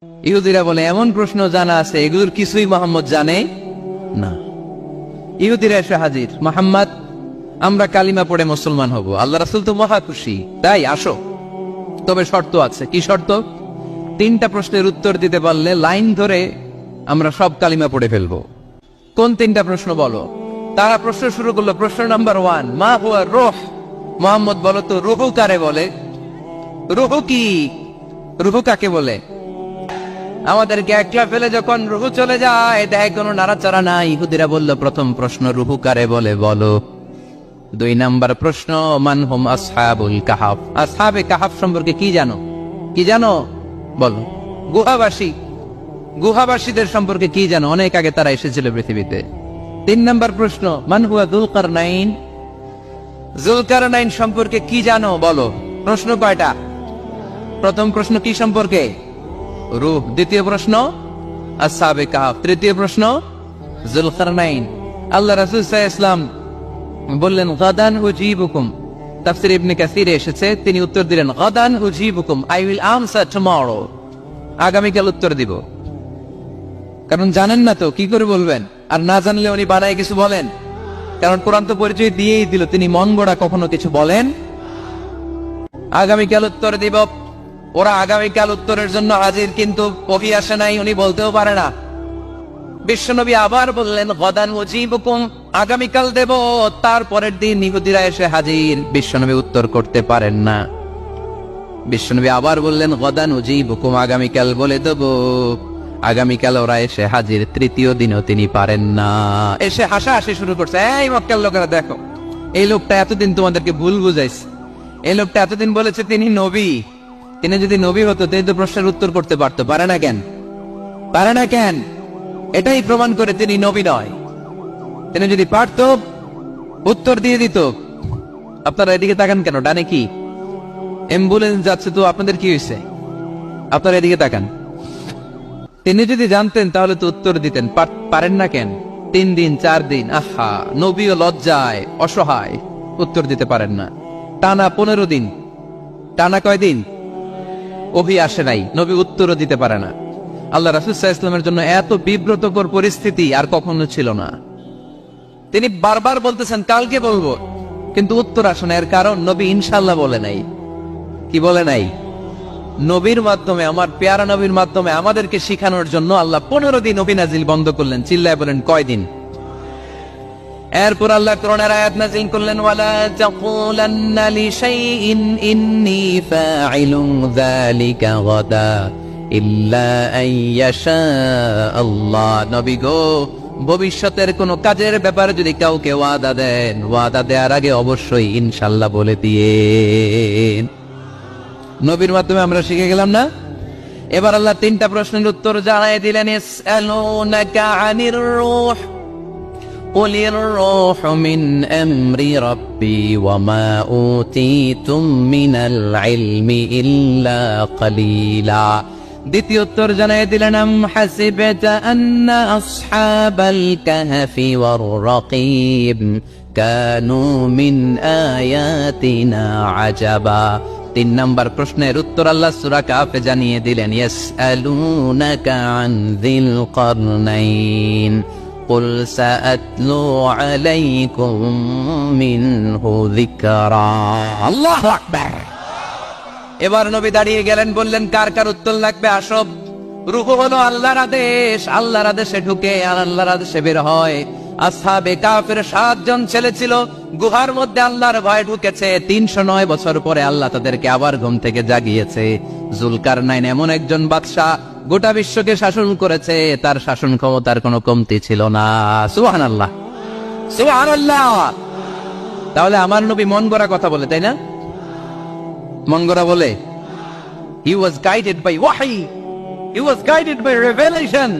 ইহুদিরা বলে এমন প্রশ্ন জানা আছে এগুলোর কিছুই মোহাম্মদ জানে না। ইহুদিরা এসে হাজির, মোহাম্মদ আমরা কালিমা পড়ে মুসলমান হব, আল্লাহ রাসূল তো মহা খুশি, তাই আসো, তবে শর্ত আছে। কি শর্ত? 3টা প্রশ্নের উত্তর দিতে পারলে লাইন ধরে আমরা সব কালিমা পড়ে ফেলবো। কোন 3টা প্রশ্ন বলো? তারা প্রশ্ন শুরু করলো। প্রশ্ন নাম্বার 1, মা হুয়া রূহ। মোহাম্মদ বলো তো রূহ কারে বলে? রূহ কি? রূহ কাকে বলে? আমাদেরকে একলা ফেলে যখন রূহ চলে যায় দেয় কোনো নাড়াচাড়া নাই। ইহুদিরা বলল প্রথম প্রশ্ন রূহ কারে বলে বলো। 2 নাম্বার প্রশ্ন মান হুম আসহাবুল কাহাফ। আসহাবে কাহাফ সম্পর্কে কি জানো? কি জানো বলো। গুহাবাসী, গুহাবাসীদের সম্পর্কে কি জানো? অনেক আগে তারা এসেছিল পৃথিবীতে। 3 নাম্বার প্রশ্ন মান হুয়া যুলকারনাইন। যুলকারনাইন সম্পর্কে কি জানো বলো। প্রশ্ন কয়টা? প্রথম প্রশ্ন কি সম্পর্কে? রূহ। দ্বিতীয় প্রশ্ন আসহাবে কাহাফ। তৃতীয় প্রশ্ন যুলকারনাইন। আল্লাহ রাসূল সাল্লাল্লাহু আলাইহি ওয়াসাল্লাম বললেন গাদান উজিবুকুম। তাফসীর ইবনে কাসিরে এসেছে, তিনি উত্তর দিলেন গাদান উজিবুকুম, আই উইল আনসার টুমরো। আগামীকাল উত্তর দিব। কারণ জানেন না তো কি করে বলবেন, আর না জানলে উনি বানায় কিছু বলেন। কারণ কোরআন তো পরিচয় দিয়েই দিল, তিনি মন গড়া কখনো কিছু বলেন। আগামীকাল উত্তর দিব। ওরা আগামীকাল উত্তরের জন্য হাজির, কিন্তু ওহী আসে নাই, উনি বলতেও পারে না। বিশ্বনবী আবার বললেন গাদান উজিবুকুম, আগামীকাল দেব। তারপরের দিন ইহুদিরা এসে হাজির, বিশ্বনবী উত্তর করতে পারেন না। বিশ্বনবী আবার বললেন গাদান উজিবুকুম, আগামীকাল বলে দেব। আগামীকাল ওরা এসে হাজির, তৃতীয় দিনও তিনি পারেন না। এসে হাসাহাসি শুরু করছে, এই মক্কার লোকেরা দেখো, এই লোকটা এতদিন তোমাদেরকে ভুল বুঝাইছে। এই লোকটা এতদিন বলেছে তিনি নবী। তিনি যদি নবী হতো তিনি তো প্রশ্নের উত্তর করতে পারতো, পারে না কেন? পারে না কেন? এটাই প্রমাণ করে তিনি নবী নয়। তিনি যদি পারত উত্তর দিয়ে দিত। আপনারা এদিকে তাকান কেন? ডানে কি অ্যাম্বুলেন্স যাচ্ছে, তো আপনাদের কি হয়েছে? আপনারা এদিকে তাকান। তিনি যদি জানতেন তাহলে তো উত্তর দিতেন, পারেন না কেন? 3 দিন 4 দিন, আহা, নবীও লজ্জায় অসহায়, উত্তর দিতে পারেন না। টানা 15 দিন, টানা কয়দিন ওহী আসে নাই, নবী উত্তরও দিতে পারে না। আল্লাহ রাসূল সাল্লাল্লাহু আলাইহি ওয়াসাল্লামের জন্য এত বিব্রতকর পরিস্থিতি আর কখনো ছিল না। তিনি বারবার বলতেছেন কালকে বলবো, কিন্তু উত্তর আসে না। এর কারণ নবী ইনশাআল্লাহ বলে নাই। কি বলে নাই? নবীর মাধ্যমে, আমার পেয়ারা নবীর মাধ্যমে আমাদেরকে শিখানোর জন্য আল্লাহ 15 দিন ওহী নাজিল বন্ধ করলেন। চিল্লায় বলেন কয়দিন? এরপর আল্লাহ কোরআনের আয়াত নাজিল করলেন ওয়ালা তাকুলান্না লিশাইইন ইন্নী ফাইলুন যালিকা গাদা ইল্লা আইয়াশা আল্লাহ। নবী গো, ভবিষ্যতের কোন কাজের ব্যাপারে যদি কাউকে ওয়াদা দেন, ওয়াদা দেওয়ার আগে অবশ্যই ইনশাআল্লাহ বলে দিয়েন। নবীর মাধ্যমে আমরা শিখে গেলাম না? এবার আল্লাহ 3টা প্রশ্নের উত্তর জানাই দিলেন। ইয়াসআলুনাকা আনির রূহ قل الروح من أمر ربي وما أوتيتم من العلم إلا قليلا। দ্বিতীয় উত্তর জানাই দিলেন আম হাসিবতা আন্না আসহাবাল কাহফি ওয়ার রাকিব কানু মিন আয়াতিনা আজাবা। 3 নাম্বার প্রশ্নের উত্তর আল্লাহ সূরা কাহফে জানিয়ে দিলেন ইয়াসআলুনাকা আন যিল কারনাইন قل سأتلو عليكم منه ذكرا। আল্লাহু আকবার। এবার নবী দাঁড়িয়ে গেলেন, বললেন কার কার উত্তর লাগবে আসো। রূহ হলো আল্লাহর আদেশ, আল্লাহর আদেশে ঢুকে আর আল্লাহর আদেশে বের হয়। আসহাবে কাফের 7 জন ছেলে ছিল, গুহার মধ্যে আল্লাহর ভয় ঢুকেছে। 309 বছর পরে আল্লাহ তাদেরকে আবার ঘুম থেকে জাগিয়েছে। যুলকারনাইন এমন একজন বাদশা, গোটা বিশ্বকে শাসন করেছে, তার শাসন ক্ষমতার কোনো কমতি ছিল না। সুবহানাল্লাহ, সুবহানাল্লাহ। তাহলে আমার নবী মন গড়া কথা বলে, তাই না? মন গড়া বলে। He was guided by wahi, he was guided by revelation.